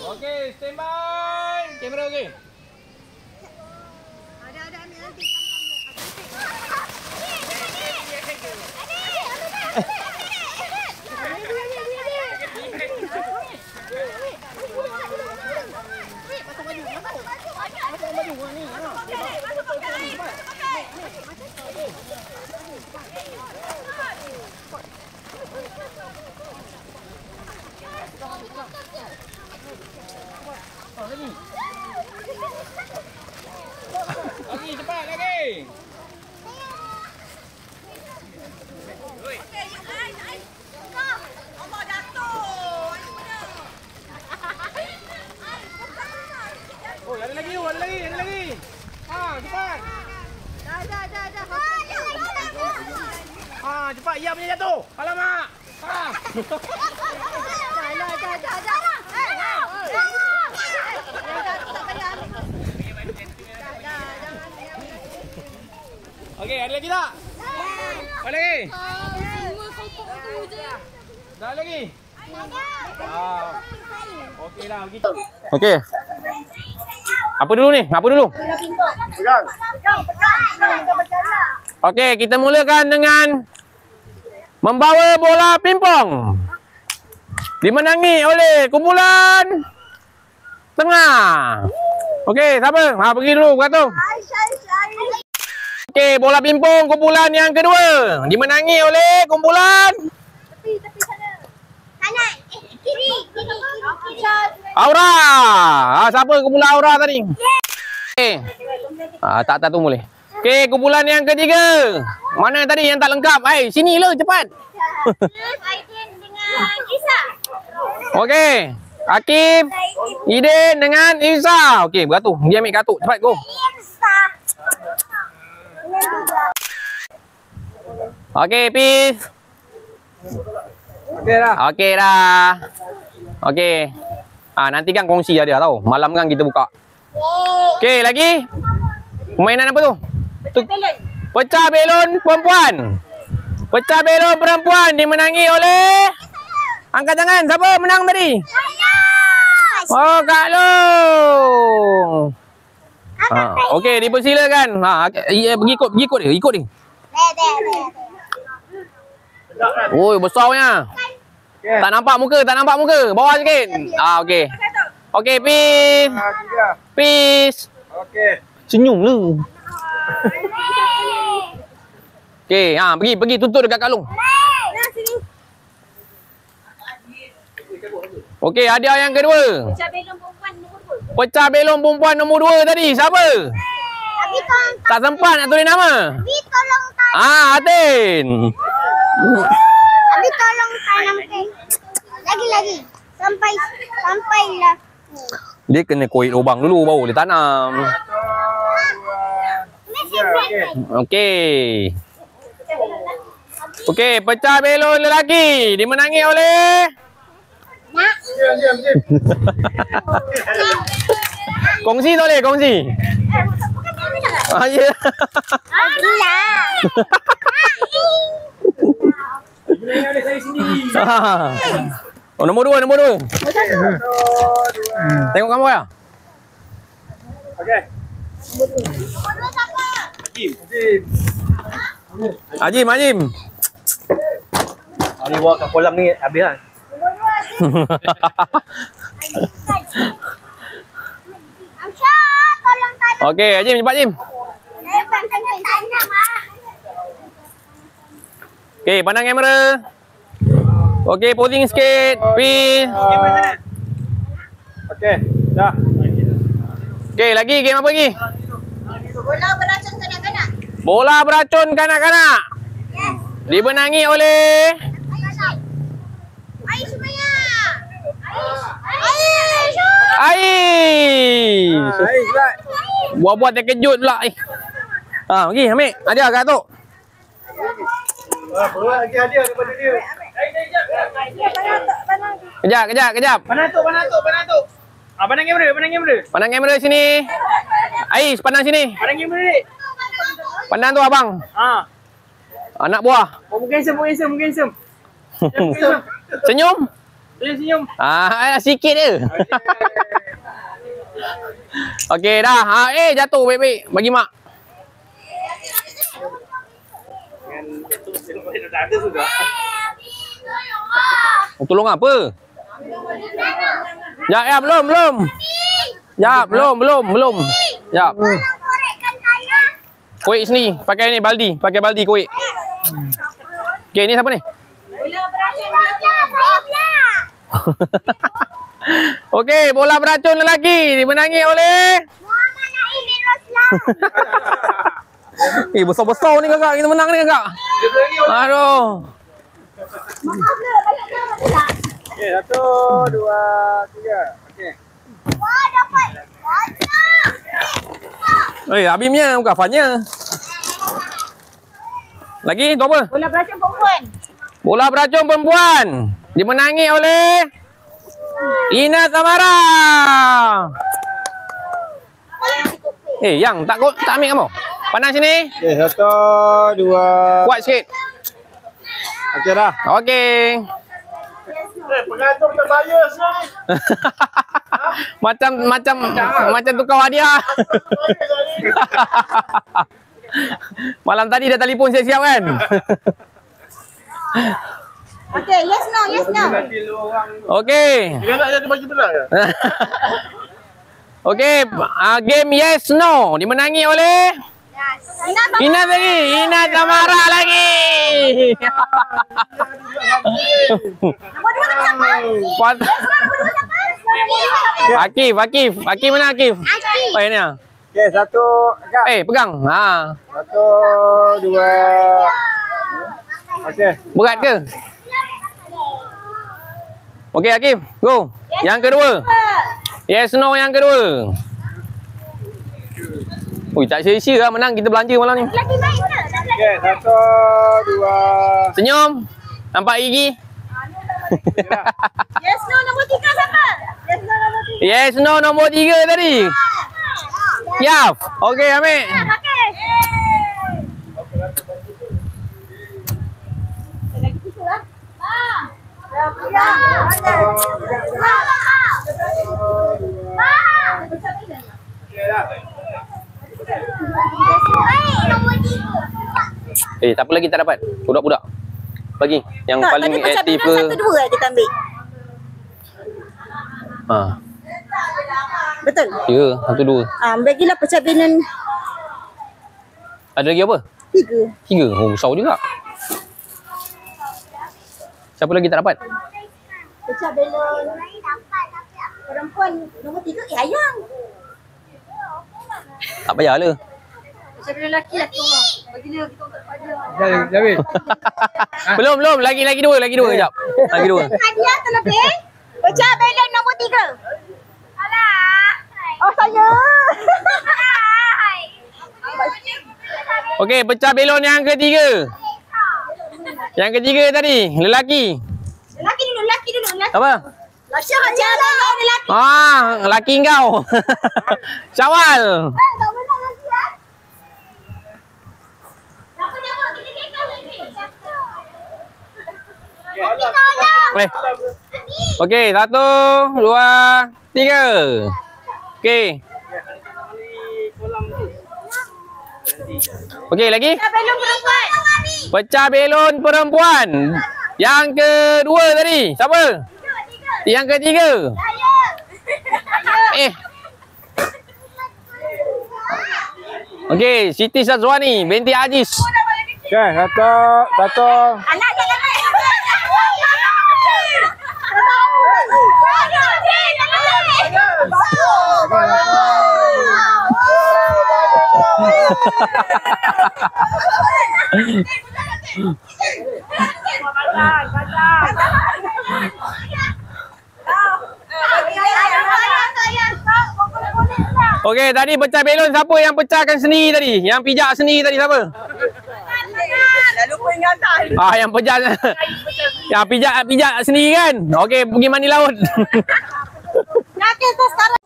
Okey, standby. Kamera okey. Ada ambil nanti. Lagi cepat lagi. Oh, ada lagi, ada lagi, ada lagi. Cepat. Dah. Cepat. Ia punya jatuh. Alamak. Okey, ada lagi tak? Ada lagi? Dah lagi? Okey dah, begitu. Okey. Apa dulu ni? Apa dulu? Okey, kita mulakan dengan membawa bola pingpong. Dimenangi oleh kumpulan tengah. Okey, siapa? Pergi dulu, Katu. Okey, bola pingpong kumpulan yang kedua dimenangi oleh kumpulan Tepi sana. Kanan. Kiri. Aura. Siapa kumpulan Aura tadi? Okey. Tak tu boleh. Okey, kumpulan yang ketiga. Mana tadi yang tak lengkap? Sini lah cepat. Aidin dengan Isa. Okey. Akif, Iden dengan Isa. Okey, beratur. Dia ambil kartu. Cepat go. Isa. Okey, peace. Okey dah. Okey dah. Okey. Nanti kan kongsi ada tau. Malam kan kita buka. Okey, lagi. Permainan apa tu? Pecah belon perempuan. Pecah belon perempuan dimenangi oleh angkat tangan. Siapa menang tadi? Oh, Kak Long. Okey, dipersilakan. Pergi ikut dia. Oi, besarnya. Okay. Tak nampak muka. Bawah sikit. Okey. Okey, peace. Peace. Okey. Senyum lu. Okey, pergi tuntut dekat kalung. Nah, sini. Okey, hadiah yang kedua. Pecah belon perempuan nombor 2. Pecah belon perempuan nombor 2 tadi. Siapa? Abi tolong. Tak sempat nak tulis nama. Abi tolong tanam. Atin. Abi tolong tanam teh. Lagi. Sampailah. Dia kena koit lubang dulu baru dia tanam. Okey. Okey, pecah belon lelaki dimenangi oleh Nak. kongsi tak boleh, kongsi. Ya. Gila. Oh, nombor 2. Tengok gambar ya. Okey. Nombor 2 siapa? Ajim. Hari bawa kat kolam ni habis lah. Amsha, tolong tanam. Okey, Ajim cepat Ajim. Tanam. Okey, pandang kamera. Okey, posing sikit. Pin. Okey, dah. Okey, lagi game apa lagi? Bola beracun kanak-kanak. Bola beracun kanak-kanak. Yes. Dibenangi oleh Ais semuanya. Ais. Ais. Ais pula. Buat-buat terkejut pula. Pergi ambil. Hadiah kat tu. Bawa lagi hadiah daripada dia. Kejap. Pandang tu. Pandang kamera. Pandang kamera sini. Ais, pandang sini. Pandang kamera ni. Pandang tu abang. Anak buah. Oh, mungkin handsome. Senyum. Senyum. Sikit je. Okey dah. Jatuh baik-baik. Bagi mak. Ada sudah. Tolong apa? Ya, belum. Ya, belum. Ya. Korekkan tanah. Kuih sini. Pakai ni baldi. Pakai baldi kuih. Okey, ni siapa ni? Bola beracun saya. Okey, bola beracun lelaki dimenangi oleh Muhammad Naim bin Roslan. besar-besar ni kakak. Kita menang ni kakak. Aduh. Okey, 1, 2, 3. Okey. Wah, dapat. Abimnya bukan Fanya. Lagi tu apa? Bola beracun perempuan. Bola beracun perempuan dimenangi oleh Ina Samara. Yang tak ambil kamu. Pandang sini. Okey, 1, 2. Kuat sikit. Okey dah. Okey. Pengantin terbayar sekarang ni. macam tukar hadiah. Malam tadi dah telefon siap-siap kan? Okey, yes no. Okey. Dia nak jadi bagi benar ke? Okey, game yes no dimenangi oleh Ina lagi. Ina Samara lagi. Nombor 2 siapa? Akif mana Akif? Akif. Ni. Okey, 1. Agak. Pegang. 1, 2. Okey. Berat ke? Okey Akif, go. Yang kedua. Yes no yang kedua. Ui, tak sia-sia lah menang kita belanja malam ni. Lagi baik ke? Okey, 1, 2. Senyum. Nampak gigi? Yes no nombor 3 siapa? Yes no nombor 3 tadi. Yaf. Okey ambil. Okey. Lagi tisu lah. Tak apa lagi tak dapat. Budak-budak. Bagi yang paling aktif ke. 1-2 kita ambil. Betul. Ya, 1 2. Bagilah pecah binan. Ada lagi apa? 3. 3. Oh, besar juga. Siapa lagi tak dapat? Pecah belon. Perempuan nombor 3 ayang. Tak payahlah. Pecah belon lelaki orang. Bagi dia kita tak pada. David. Belum. Lagi dua kejap. Lagi 2. Hadiah terlebih. Pecah belon nombor 3. Alah. Oh saya. Okey, pecah belon yang ketiga. Yang ketiga tadi, lelaki. Lelaki dulu. Apa? Lasya hajar lelaki. Lelaki kau. Syawal. Tak menang lagi ah. Siapa kita kekal lagi. Okey, 1, 2, 3. Okey. Okey, lagi. Pecah belon perempuan. Pecah belon perempuan. Yang kedua tadi, siapa? Yang ketiga. Okey, Siti Syazwani binti Aziz. Okey, satu. Anak jangan main. Okey, tadi pecah belon siapa yang pecahkan sendiri tadi? Yang pijak sendiri tadi siapa? Dah lupa ingatan. Yang pejak. Yang pijak sendiri kan? Okey, pergi mandi laut. Nak kita sekarang.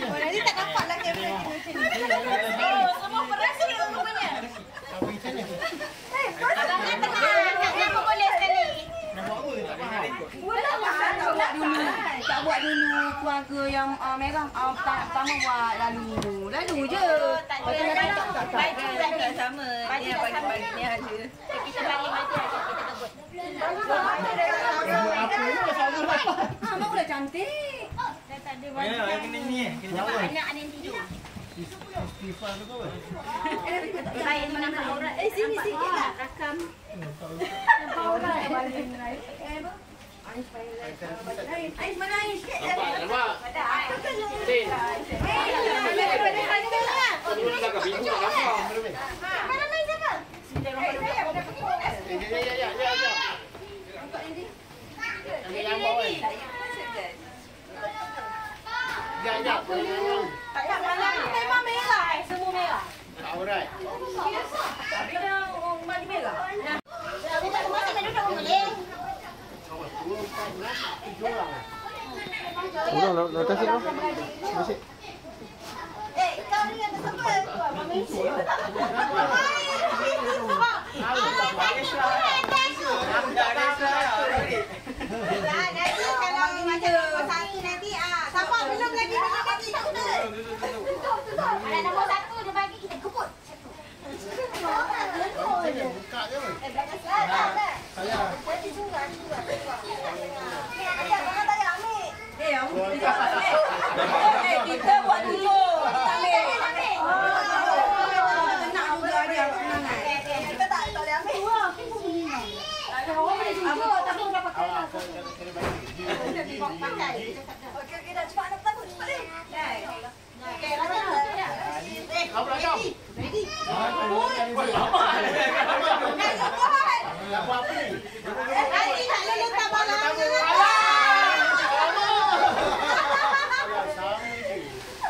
Nanti tak nampak lah kamera kita macam ni. Semua berasa rupanya. Kenapa boleh sekali? Tak buat dulu keluarga yang merah pertama buat lalu je. Lepas tu tak sama. Dia pagi-pagi ni aja. Kita balik mati aja kita kebut. Mak dah cantik. Tak ada baju. Yang kena ni. Anak ada yang tidur. Baik menangkap orang. Sini sikit lah. Rakam. Ais mana Ais? Nampak? Mana main siapa? Tak payah malam tema merah. Semua merah. Alright. Tapi dah mandi merah. Aku tak masuk main duduk boleh. Nak kasih kau? Kasih. Kau ni ada siapa? Mami. Nanti kalau macam nombor 1 nanti siapa belum lagi ada nombor 1 dia bagi kita kebut. Buka je. Jadi juga. Kita buat dulu. Nak juga dia. Kita tak boleh ambil. Ada orang boleh juga tapi enggak pakai. Pakai. Okey dah cepat nak takut cepat ni. Okey lagi dah. Kau belakang. Ready. Apa ni? Nanti nak lelak tak malam.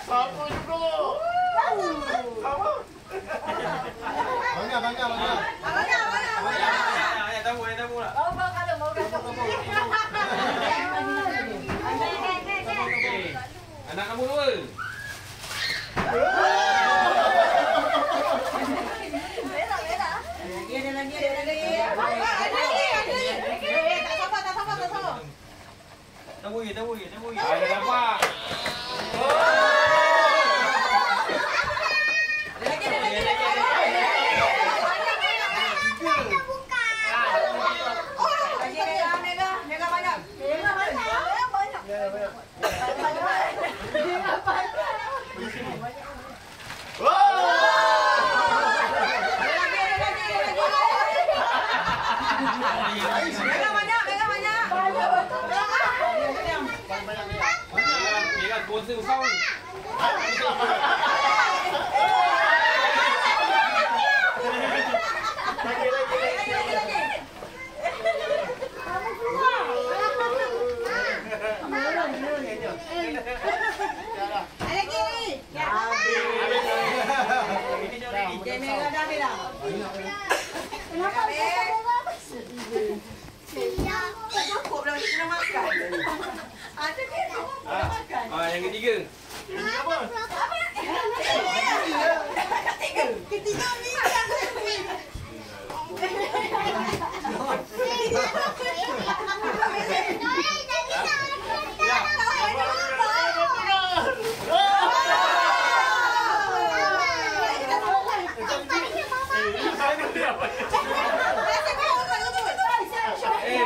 Siapa juga? Bangga. Anak kamu dua. Dia ada lagi Ada nampak. Merah sponsor kau. Yang ketiga. Ketiga ni.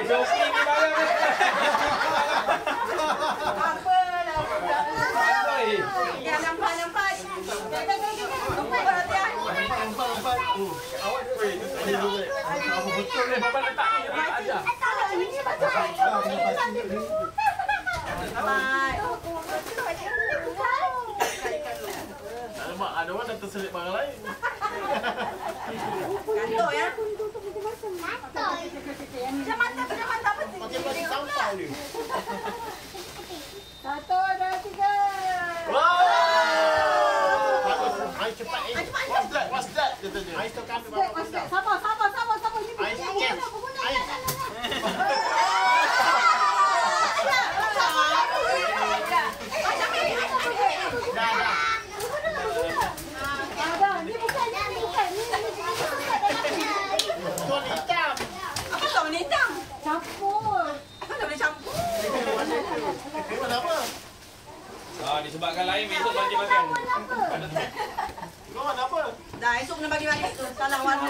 Joki ni barang. Ya, nampak. Betul ni bapak letak ni aja. Alamak, ada orang dah terselip barang lain. Gantuk ya. Macam mantap apa? Pakai baju sampah ni. 1, 2, 3. Wow! Bagus. Ais cepat. What's that? Katanya. Ais tu kami bawa sedap. Sabar. Ini Ais bukan. Ais. Tuan hitam. Apa kau ni hitam? Campur. Kau tak boleh campur. Mana apa? Disebabkan lain besok bagi makan. Kau mana apa? Dah, esok kena bagi-bagi. Salah warna.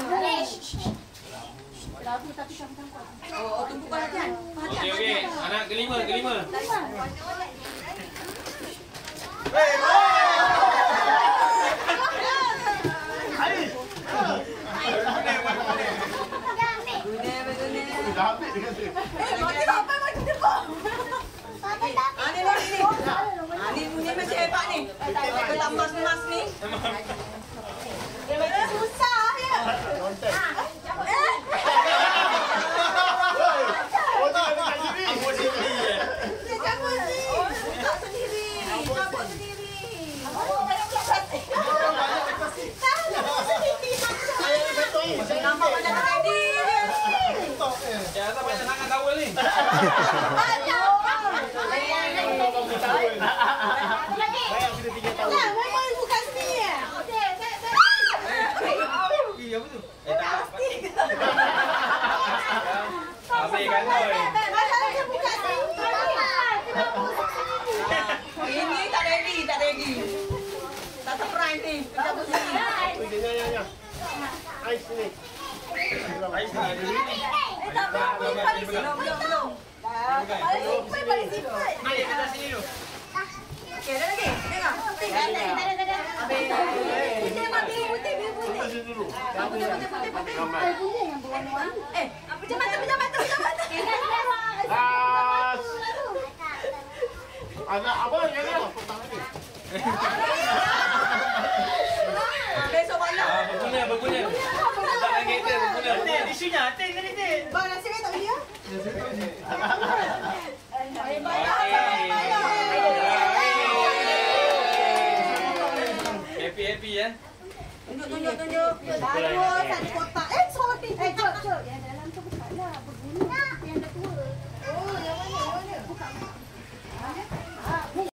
Lagu tapi campur. Oh, tunggu perhatian. Okey. Anak kelima. Dah habis dia kata. Ni masih hebat ni. Kau tak mas ni. Susah ya. Konten. Oh, tak ada kat sini. Aku sini. Cabut sendiri. Saya ni betul. Saya Nampak macam ready je. Ya, asal macam tangan towel ni. Bayar kita 3 tahun. Memang bukan sendiri ya. Apa tu? Habis kan tu. Masalahnya bukan sendiri. Ini tak ready. Tak surprise ni. Cabut sini. Ya. Ais ni. Ais ni. Belum. Paling simple. Mari kita sini dulu. Okey, dah lagi. Tengok. Biru putih. Kita sini dulu. Putih. Ramai. Yang berwarna-warni. Macam mata. Las. Anak abang yang ni. Potong lagi. Besok balik. Berguna. Tak nak kereta berguna. Isunya atin ni tin. Bang, nasi tak dia? Happy ya. Tunjuk. Bagus, satu kotak. Sorry. Jom. Yang dalam